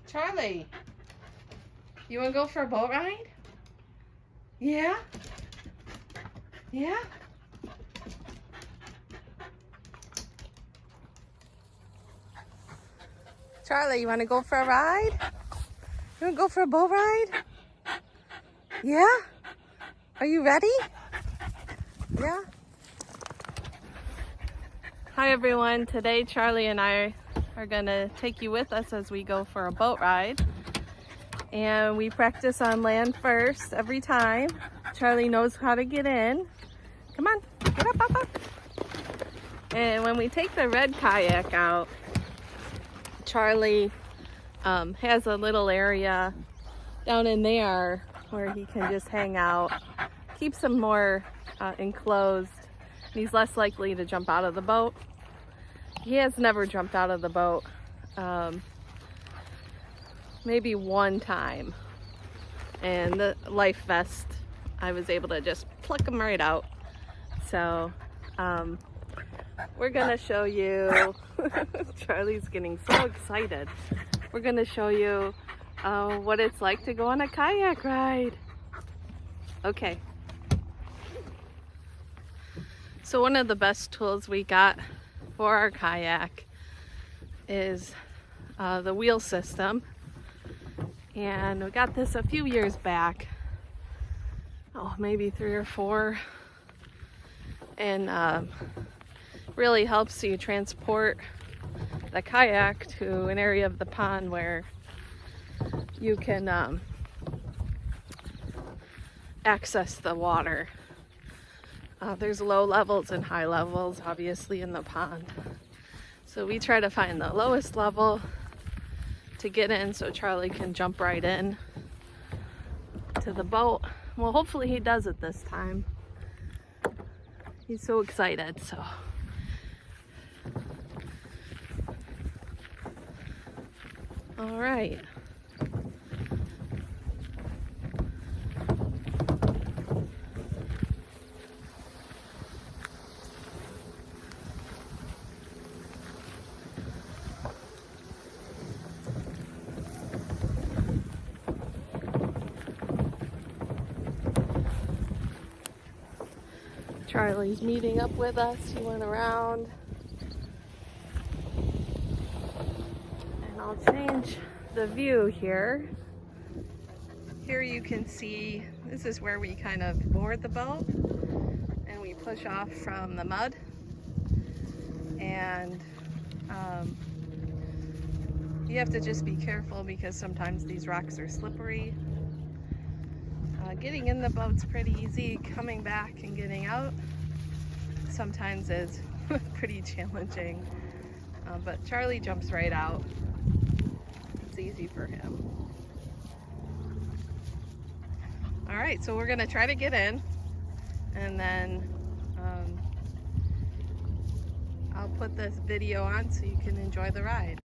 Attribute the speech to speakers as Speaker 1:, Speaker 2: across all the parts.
Speaker 1: Charlie, you want to go for a boat ride? Yeah? Yeah? Charlie, you want to go for a ride? You want to go for a boat ride? Yeah? Are you ready? Yeah? Hi everyone, today Charlie and I are going to take you with us as we go for a boat ride. And we practice on land first every time. Charlie knows how to get in. Come on, get up. And when we take the red kayak out, Charlie has a little area down in there where he can just hang out. Keeps him more enclosed. He's less likely to jump out of the boat. He has never jumped out of the boat. Maybe one time. And the life vest, I was able to just pluck him right out. So we're gonna show you, Charlie's getting so excited. We're gonna show you what it's like to go on a kayak ride. Okay. So one of the best tools we got for our kayak is the wheel system. And we got this a few years back. Oh, maybe 3 or 4. And really helps you transport the kayak to an area of the pond where you can access the water. There's low levels and high levels, obviously, in the pond. So we try to find the lowest level to get in so Charlie can jump right in to the boat. Well, hopefully he does it this time. He's so excited, so. All right. Charlie's meeting up with us. He went around. And I'll change the view here. Here you can see, this is where we kind of board the boat and we push off from the mud. And you have to just be careful because sometimes these rocks are slippery. Getting in the boat's pretty easy. Coming back and getting out sometimes is pretty challenging. But Charlie jumps right out. It's easy for him. All right, so we're gonna try to get in, and then I'll put this video on so you can enjoy the ride.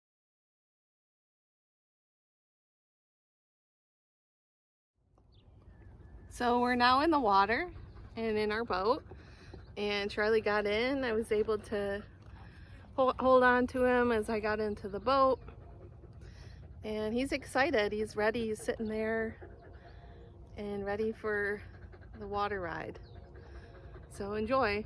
Speaker 1: So we're now in the water and in our boat, and Charlie got in. I was able to hold on to him as I got into the boat, and he's excited. He's ready. He's sitting there and ready for the water ride. So enjoy.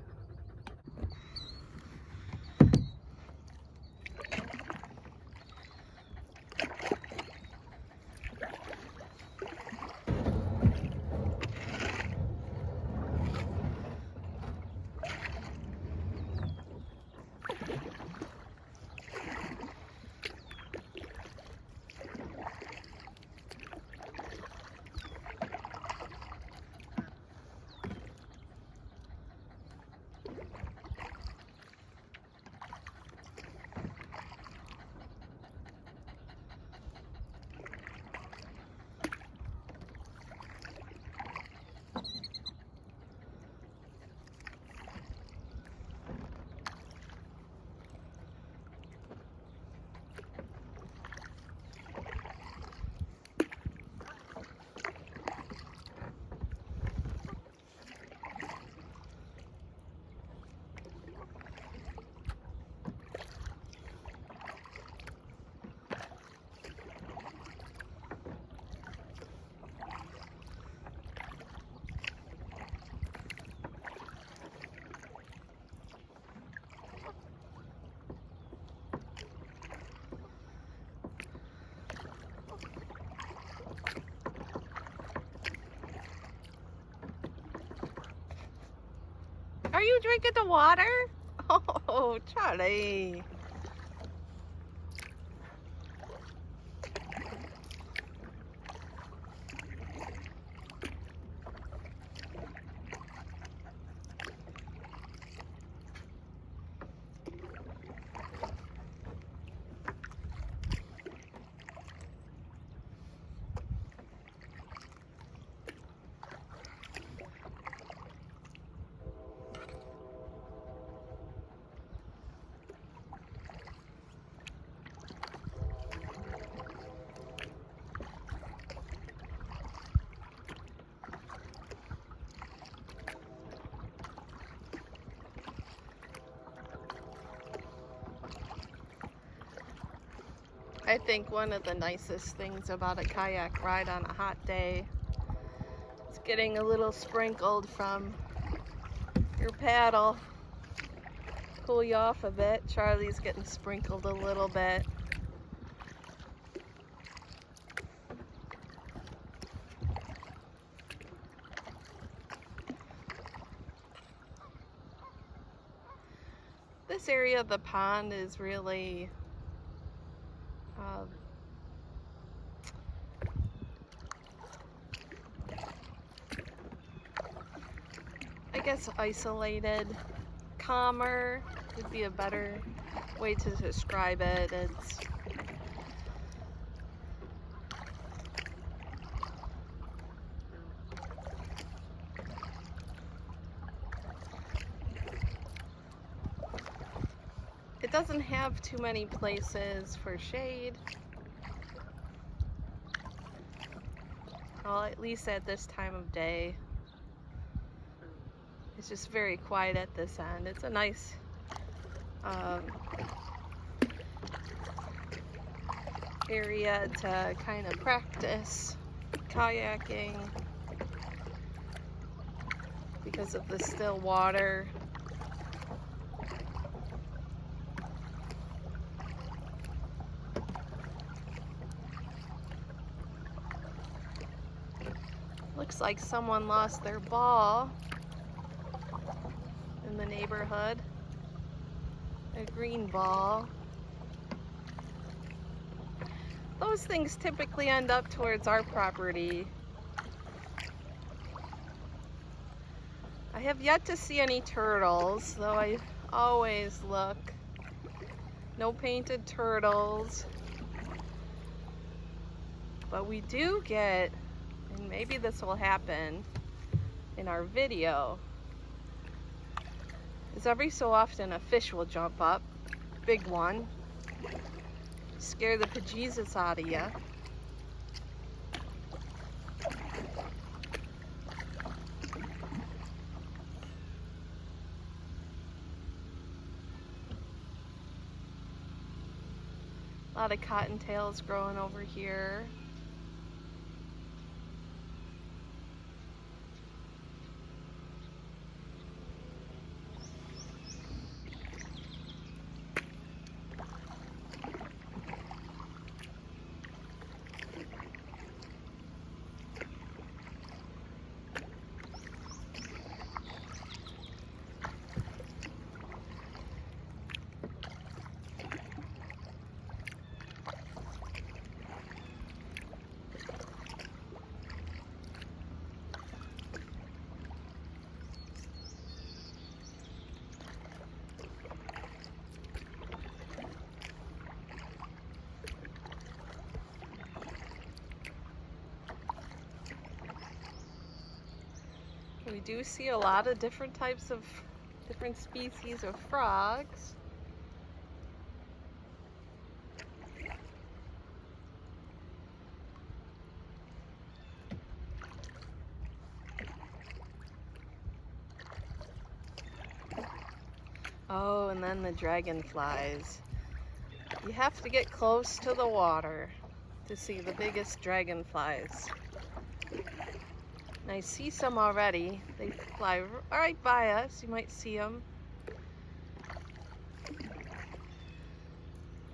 Speaker 1: drinking the water? Oh, Charlie. I think one of the nicest things about a kayak ride on a hot day is getting a little sprinkled from your paddle. Cool you off a bit. Charlie's getting sprinkled a little bit. This area of the pond is really I guess isolated, calmer would be a better way to describe it. It doesn't have too many places for shade. Well, at least at this time of day. It's just very quiet at this end. It's a nice area to kind of practice kayaking because of the still water. Looks like someone lost their ball in the neighborhood. A green ball. Those things typically end up towards our property. I have yet to see any turtles, though I always look. No painted turtles. But we do get, and maybe this will happen in our video, is every so often a fish will jump up, big one, scare the bejesus out of you. A lot of cottontails growing over here. We do see a lot of different types of different species of frogs. Oh, and then the dragonflies. You have to get close to the water to see the biggest dragonflies. And I see some already. They fly right by us. You might see them.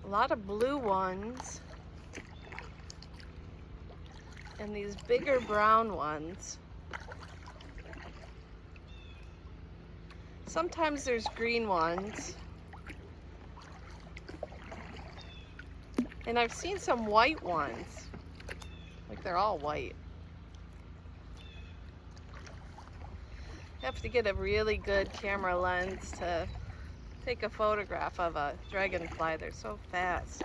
Speaker 1: A lot of blue ones. And these bigger brown ones. Sometimes there's green ones. And I've seen some white ones. Like they're all white. You have to get a really good camera lens to take a photograph of a dragonfly. They're so fast.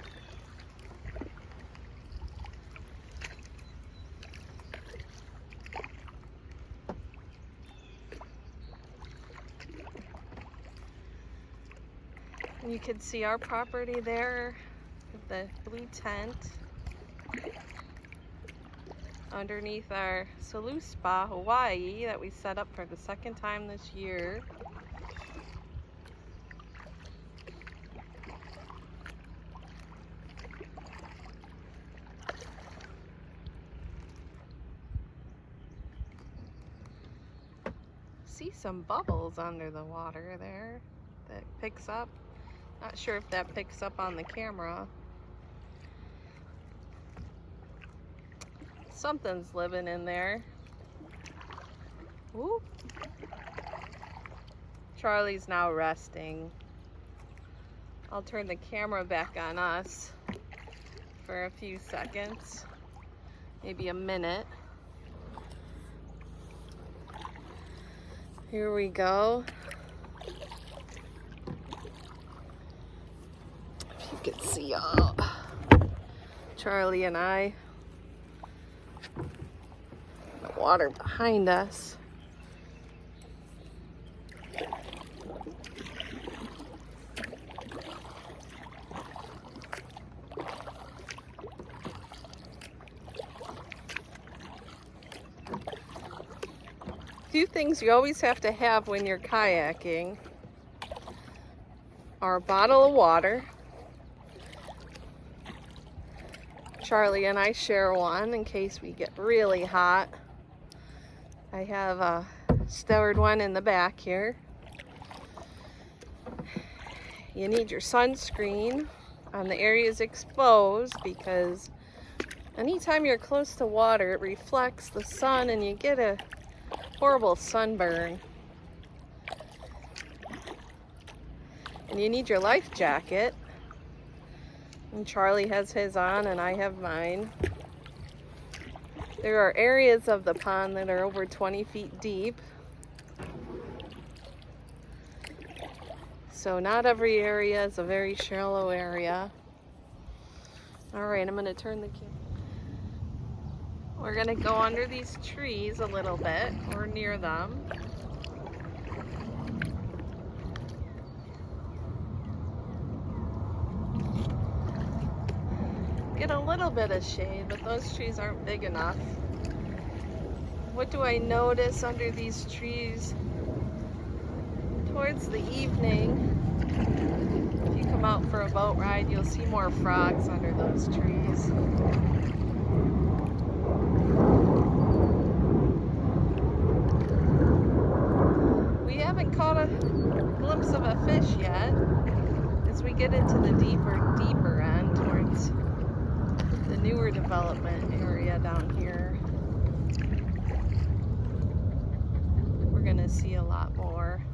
Speaker 1: You can see our property there, the blue tent. Underneath our Salou Spa, Hawaii, that we set up for the second time this year. See some bubbles under the water there that picks up. Not sure if that picks up on the camera. Something's living in there. Ooh. Charlie's now resting. I'll turn the camera back on us for a few seconds, maybe a minute. Here we go. If you could see Charlie and I. The water behind us. Few things you always have to have when you're kayaking are a bottle of water. Charlie and I share one in case we get really hot. I have a stored one in the back here. You need your sunscreen on the areas exposed because anytime you're close to water, it reflects the sun and you get a horrible sunburn. And you need your life jacket. And Charlie has his on and I have mine. There are areas of the pond that are over 20 feet deep. So not every area is a very shallow area. All right, I'm gonna turn the camera. We're gonna go under these trees a little bit, or near them. Get a little bit of shade, but those trees aren't big enough. What do I notice under these trees? Towards the evening, if you come out for a boat ride, you'll see more frogs under those trees. We haven't caught a glimpse of a fish yet. As we get into the deeper end towards the newer development area down here, we're gonna see a lot more.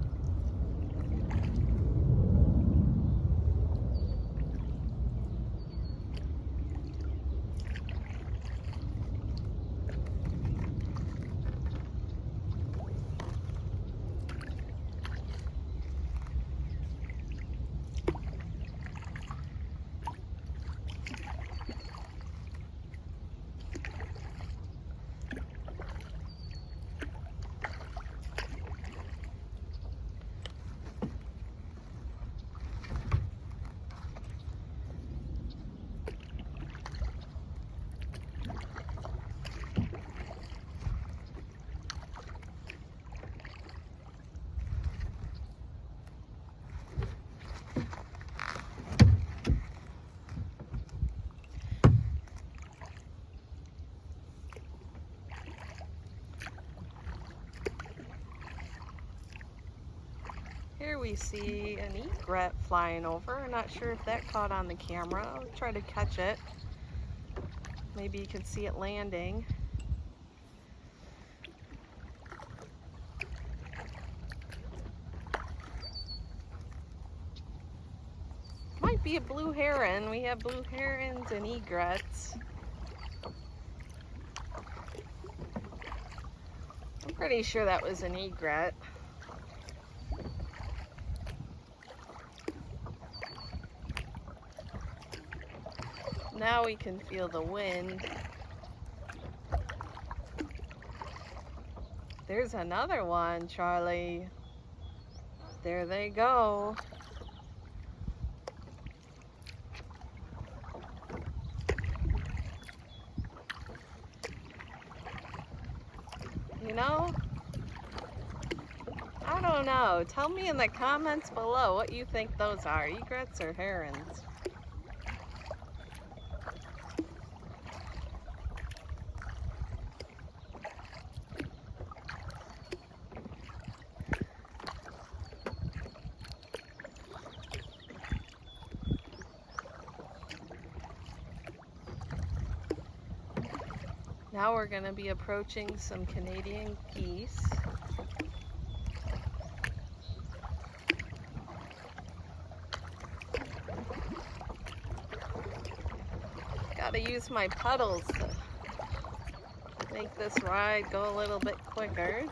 Speaker 1: Here we see an egret flying over. I'm not sure if that caught on the camera. I'll try to catch it. Maybe you can see it landing. be a blue heron. We have blue herons and egrets. I'm pretty sure that was an egret. Now we can feel the wind. There's another one, Charlie. There they go. You know, I don't know. Tell me in the comments below what you think those are, egrets or herons. Now we're going to be approaching some Canadian geese. Got to use my pedals to make this ride go a little bit quicker.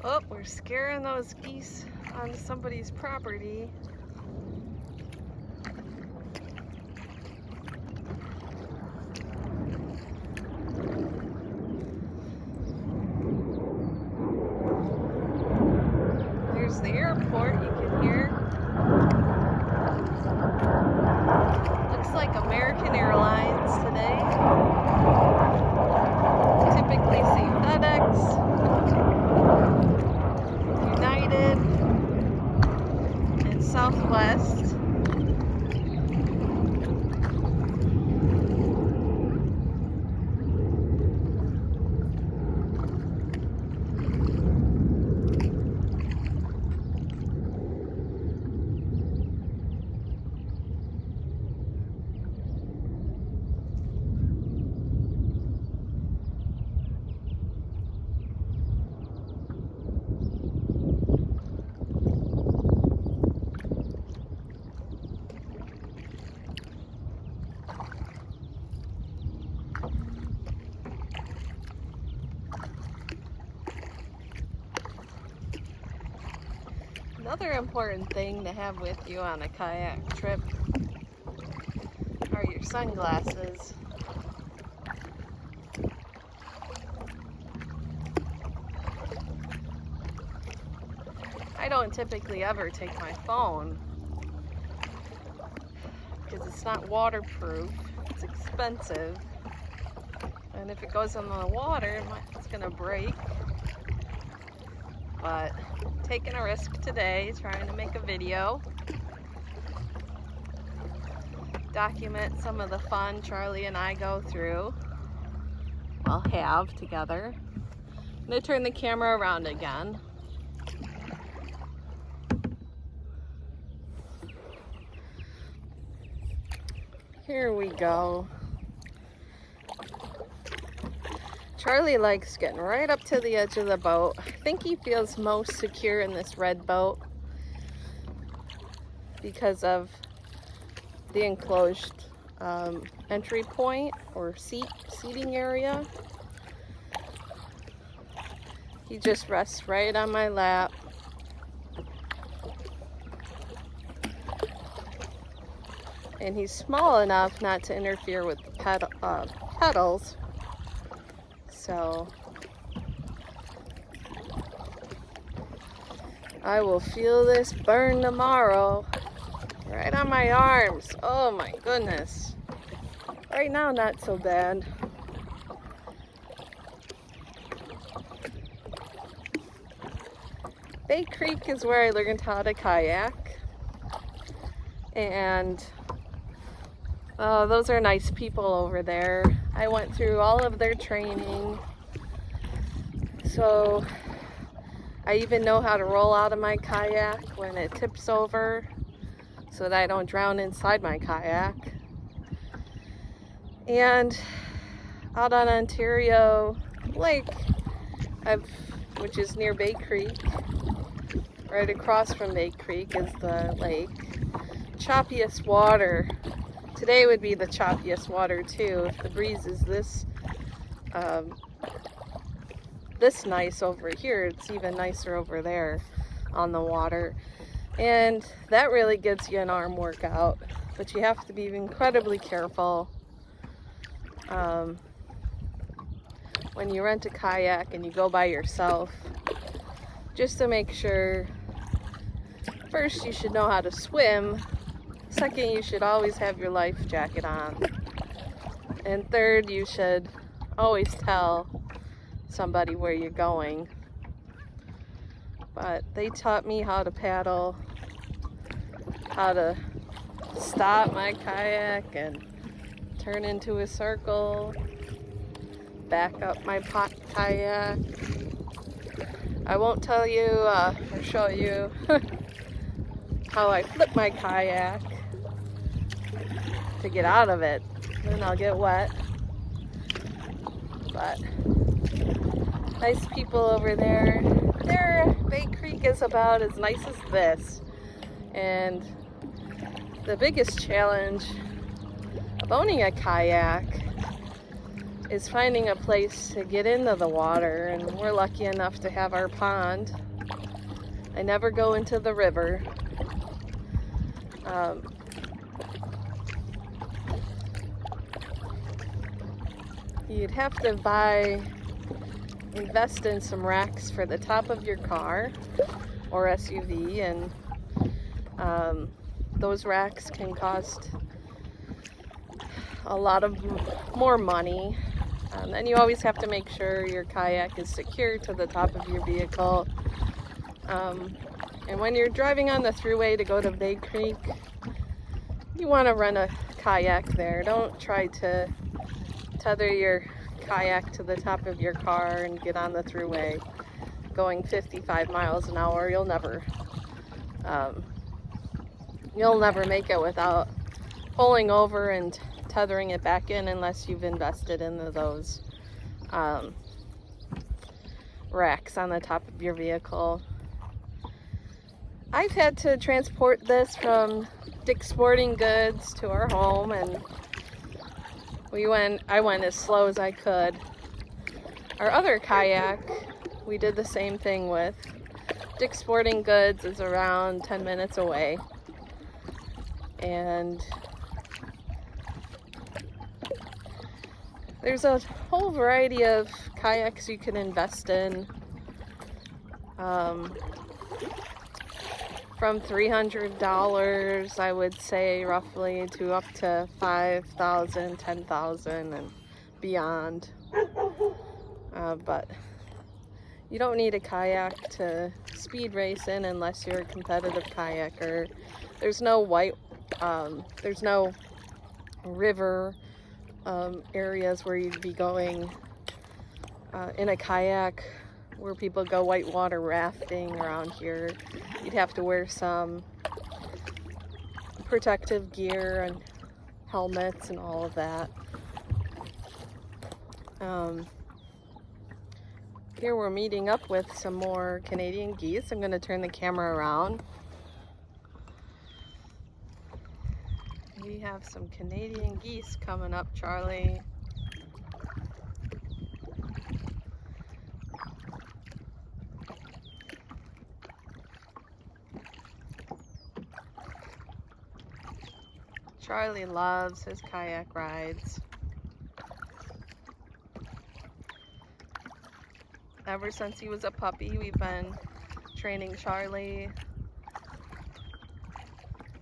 Speaker 1: Oh, we're scaring those geese onto somebody's property. There's the airport, you can hear. Looks like American Airlines today. Typically see FedEx, United, and Southwest. Another important thing to have with you on a kayak trip are your sunglasses. I don't typically ever take my phone because it's not waterproof, it's expensive, and if it goes in the water, it's gonna break. But taking a risk today, trying to make a video, document some of the fun Charlie and I go through, well, have together. I'm gonna turn the camera around again. Here we go. Charlie likes getting right up to the edge of the boat. I think he feels most secure in this red boat because of the enclosed entry point or seating area. He just rests right on my lap. And he's small enough not to interfere with the pedals. So I will feel this burn tomorrow. Right on my arms. Oh my goodness. Right now, not so bad. Bay Creek is where I learned how to kayak, and those are nice people over there. I went through all of their training, so I even know how to roll out of my kayak when it tips over so that I don't drown inside my kayak. And out on Ontario Lake, which is near Bay Creek, right across from Bay Creek is the lake. Choppiest water. Today would be the choppiest water too. If the breeze is this nice over here, it's even nicer over there on the water. And that really gives you an arm workout, but you have to be incredibly careful when you rent a kayak and you go by yourself, just to make sure, first you should know how to swim, second you should always have your life jacket on, and third you should always tell somebody where you're going. But they taught me how to paddle, how to stop my kayak and turn into a circle, back up my kayak. I won't tell you or show you how I flip my kayak to get out of it, then I'll get wet. But nice people over there. Bay Creek is about as nice as this, and the biggest challenge of owning a kayak is finding a place to get into the water, and we're lucky enough to have our pond. I never go into the river. You'd have to invest in some racks for the top of your car or SUV, and those racks can cost a lot of more money. And you always have to make sure your kayak is secure to the top of your vehicle. And when you're driving on the thruway to go to Bay Creek, you want to run a kayak there. Don't try to tether your kayak to the top of your car and get on the thruway going 55 miles an hour. You'll never make it without pulling over and tethering it back in, unless you've invested in those racks on the top of your vehicle. I've had to transport this from Dick's Sporting Goods to our home, and I went as slow as I could. Our other kayak, we did the same thing with. Dick's Sporting Goods is around 10 minutes away, and there's a whole variety of kayaks you can invest in, from $300, I would say, roughly, to up to $5,000, $10,000 and beyond. But you don't need a kayak to speed race in unless you're a competitive kayaker. There's no river areas where you'd be going in a kayak where people go whitewater rafting around here. You'd have to wear some protective gear and helmets and all of that. Here we're meeting up with some more Canadian geese. I'm going to turn the camera around. We have some Canadian geese coming up, Charlie. Charlie loves his kayak rides. Ever since he was a puppy, we've been training Charlie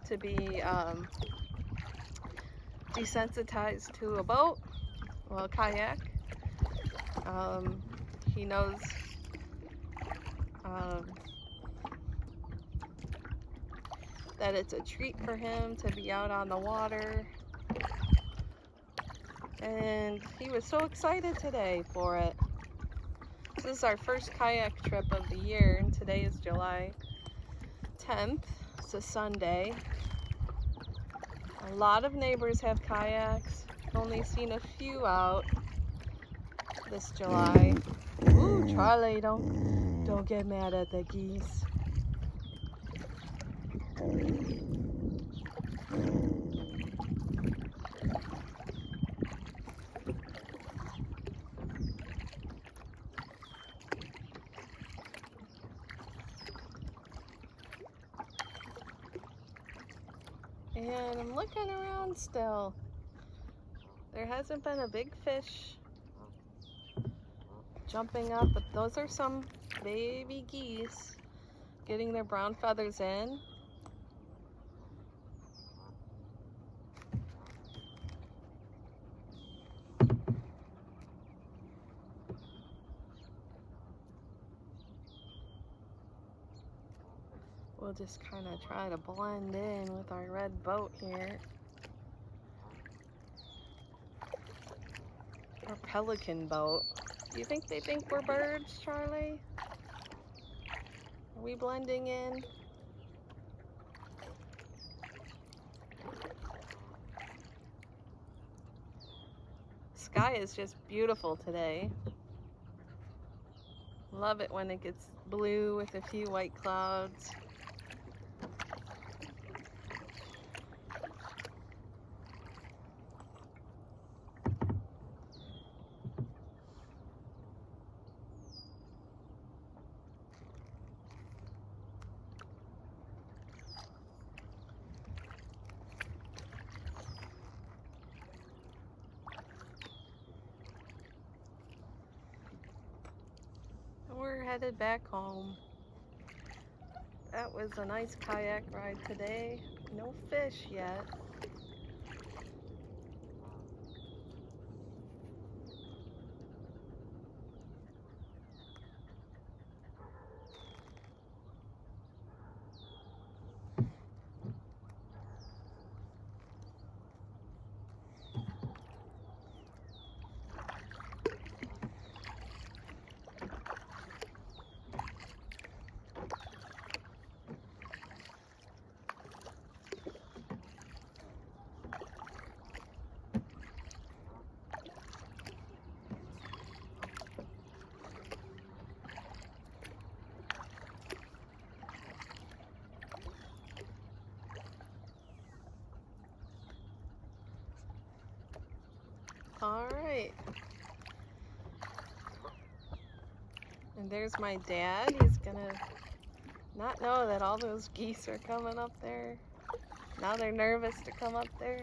Speaker 1: to be desensitized to a boat, well, a kayak. He knows that it's a treat for him to be out on the water. And he was so excited today for it. This is our first kayak trip of the year, and today is July 10th. It's a Sunday. A lot of neighbors have kayaks. I've only seen a few out this July. Ooh, Charlie, don't get mad at the geese. And I'm looking around still. There hasn't been a big fish jumping up, but those are some baby geese getting their brown feathers in. We'll just kind of try to blend in with our red boat here. Our pelican boat. Do you think they think we're birds, Charlie? Are we blending in? Sky is just beautiful today. Love it when it gets blue with a few white clouds. We're headed back home. That was a nice kayak ride today. No fish yet. All right. And there's my dad. He's gonna not know that all those geese are coming up there. Now they're nervous to come up there.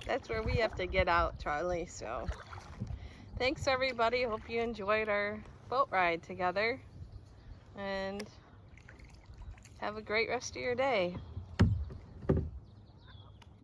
Speaker 1: That's where we have to get out, Charlie. So thanks everybody. Hope you enjoyed our boat ride together. And have a great rest of your day.